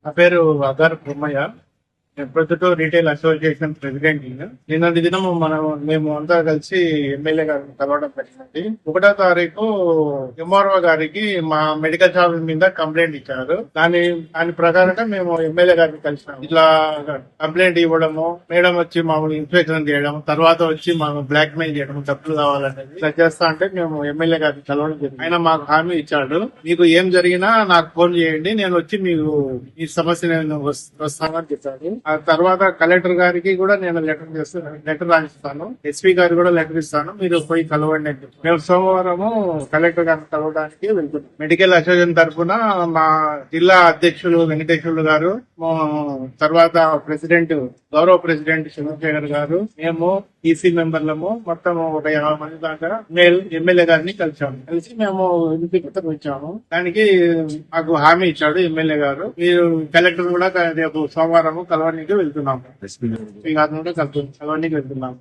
నా పేరు అగర్ బొమ్మయ్య. నేను ప్రొద్దుటూరు రీటైల్ అసోసియేషన్ ప్రెసిడెంట్. నిన్నటి దినం మేము అంతా కలిసి ఎమ్మెల్యే గారిని కలవడం జరిగింది. 1వ తారీఖు ఎంఆర్ఓ గారికి మా మెడికల్ షాప్ మీద కంప్లైంట్ ఇచ్చారు. దాని ప్రకారంగా మేము ఎమ్మెల్యే గారిని కలిసినాము. ఇట్లా కంప్లైంట్ ఇవ్వడము, మేడం వచ్చి మామూలు ఇన్స్పెక్షన్ చేయడం, తర్వాత వచ్చి మాకు బ్లాక్ మెయిల్ చేయడం, డబ్బులు కావాలనేది ఇట్లా చేస్తా అంటే మేము ఎమ్మెల్యే గారిని కలవడం జరిగింది. ఆయన మాకు హామీ ఇచ్చాడు, మీకు ఏం జరిగినా నాకు ఫోన్ చేయండి, నేను వచ్చి మీకు ఈ సమస్య నేను వస్తానని చెప్పాడు. ఆ తర్వాత కలెక్టర్ గారికి కూడా నేను లెటర్ రాసిస్తాను, ఎస్పీ గారికి కూడా లెటర్ ఇస్తాను, మీరు పోయి కలవండి అని చెప్పి మేము సోమవారము కలెక్టర్ గారిని కలవడానికి వెళ్తున్నాం. మెడికల్ అసోసియేషన్ తరఫున మా జిల్లా అధ్యక్షులు వెంకటేశ్వర్లు గారు, తర్వాత గౌరవ ప్రెసిడెంట్ చంద్రశేఖర్ గారు, మేము ఈసీ మెంబర్లము మొత్తం ఒక 50 మంది దాకా ఎమ్మెల్యే గారిని కలిసి మేము ఇంటికి వచ్చాము. దానికి మాకు హామీ ఇచ్చాడు ఎమ్మెల్యే గారు, మీరు కలెక్టర్ కూడా రేపు సోమవారం కలవడానికి వెళ్తున్నాము, ఎస్పీ గారిని కూడా కలవడానికి వెళ్తున్నాము.